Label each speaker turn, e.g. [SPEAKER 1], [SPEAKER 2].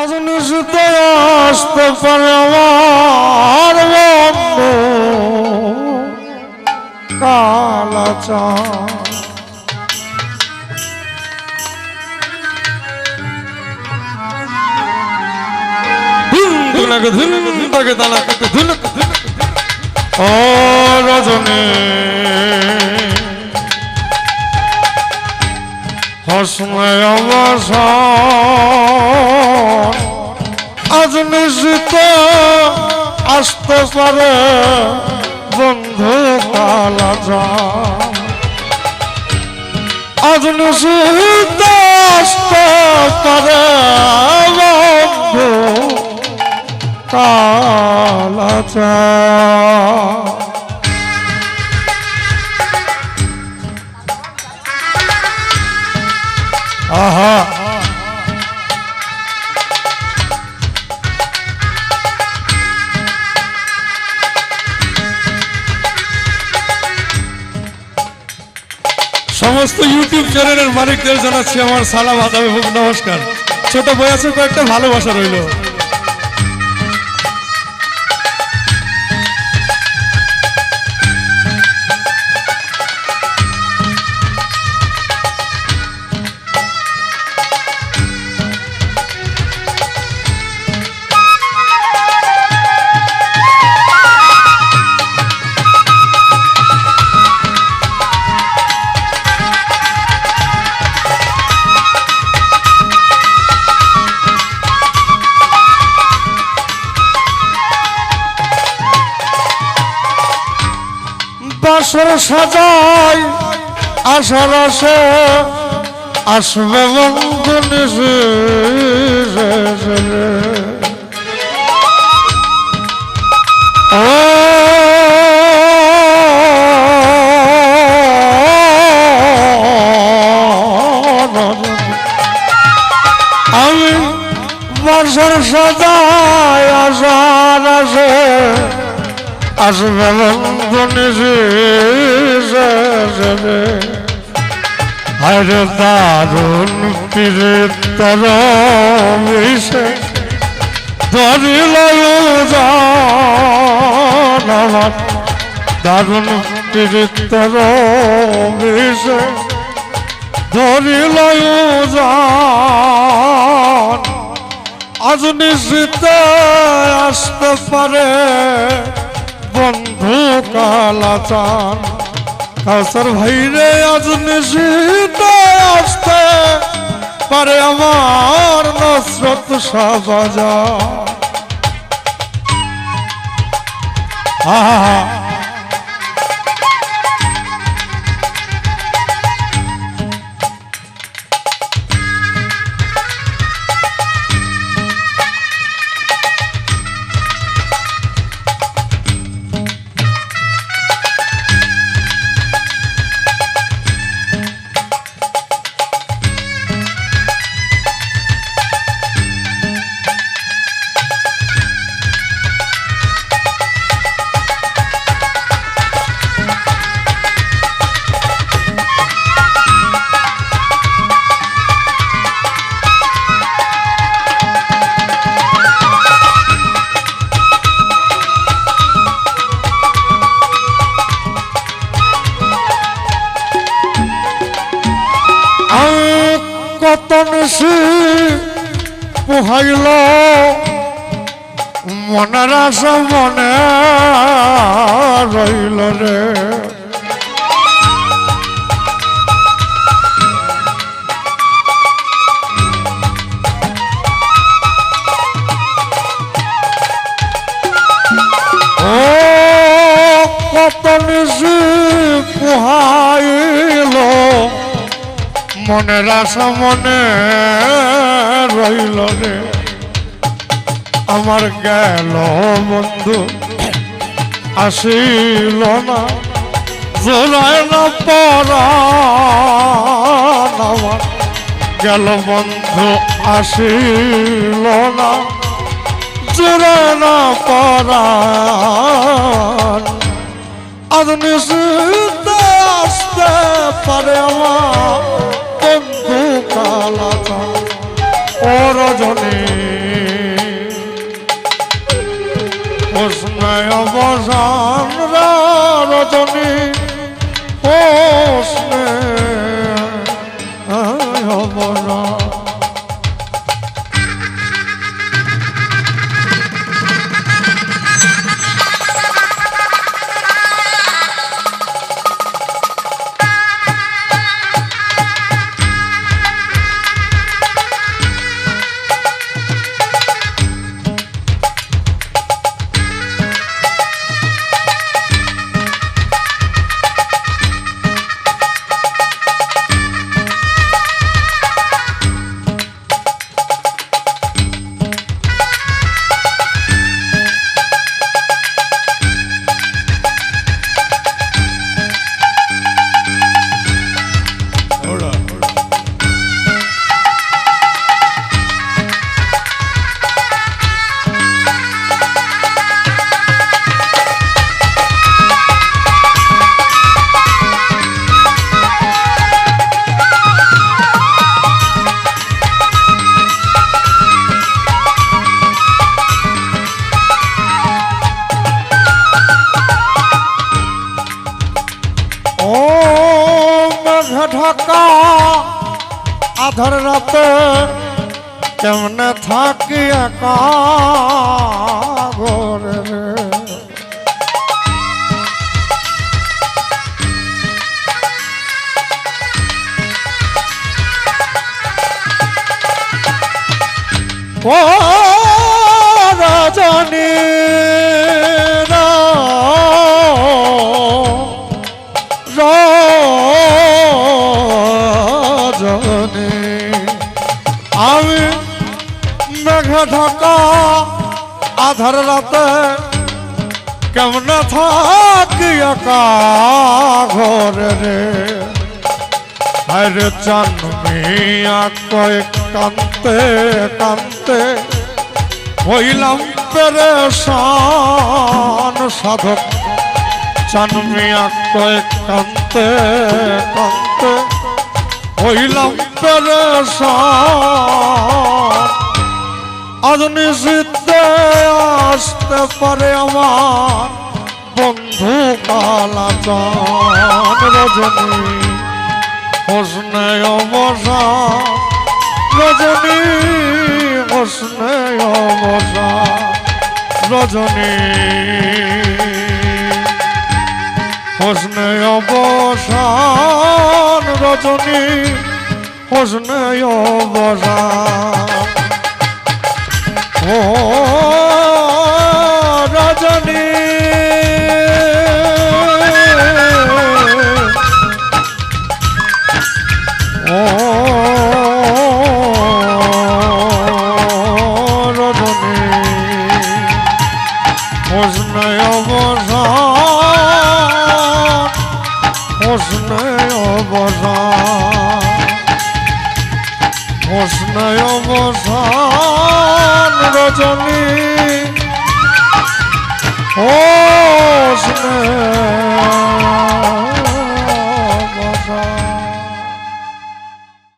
[SPEAKER 1] আজ নিশিতে আসতে পারে আমার বন্ধু কালাচাঁদ। ও রজনী হসময় অবসর আজ নিশিতে আসতে পারে বন্ধু কালাচাঁদ। আজ নিশিতে আসতে পারে বন্ধু কালাচাঁদ। আহা
[SPEAKER 2] সমস্ত ইউটিউব চ্যানেলের মালিকদের জানাচ্ছি আমার সালাম আদাব এবং নমস্কার। ছোট বয়সে কয়েকটা ভালোবাসা রইল।
[SPEAKER 1] বাসর সাজাই আশার আসে আসবে বন্ধু নিশি ও আমি বাসর সাজাই আশার আসে আসবে বন্ধু নিশি আরে দারুণ পীড়িত তর বিষে ধরিল আমার দারুণ পীড়িত তর বিষে ধরিল আজ নিশিতে আসতে পারে বন্ধু কালাচাঁদ। কাউসার ভাই রে আজ নিশিতে আসতে পারে আমার নসরত শাহ বাজার। আহা কত নিশি পোহাইল মনের আশা মনে রইল রে। ও কত নিশি পোহাইল মনের আশা মনে রইল রে। আমার গেল বন্ধু আসিল না জোড়ায় না পরাণ। আমার গেল বন্ধু আসিল না জোড়ায় না পরাণ। আজ নিশিতে আসতে পারে আমার বন্ধু কালাচাঁদ। ও রজনী আধার রাতে কেমনে থাকি একা ঘরে রে। ও রজনী রজনী আমি মেঘে ঢাকা আধার রাতে কেমনে থাকি একা ঘরে রে। আরে চান মিয়া কয়েক কান্তে কান্তে হইলাম পেরেশান সাধক। চান মিয়া কয়েক কান্তে কান্তে হইলাম পেরেশান। আজ নিষিদ্ধে আসতে পারে আমার বন্ধু কালাচান রজনী হোসনে অবসা রজনী হোসনে অবসা রজনী হোসনে অবসান রজনী হোসনে অবসান। ও রজনী ও রজনী হোসনে অবসান হোসনে অবসান হোসনে অবসান রজনী হোসনে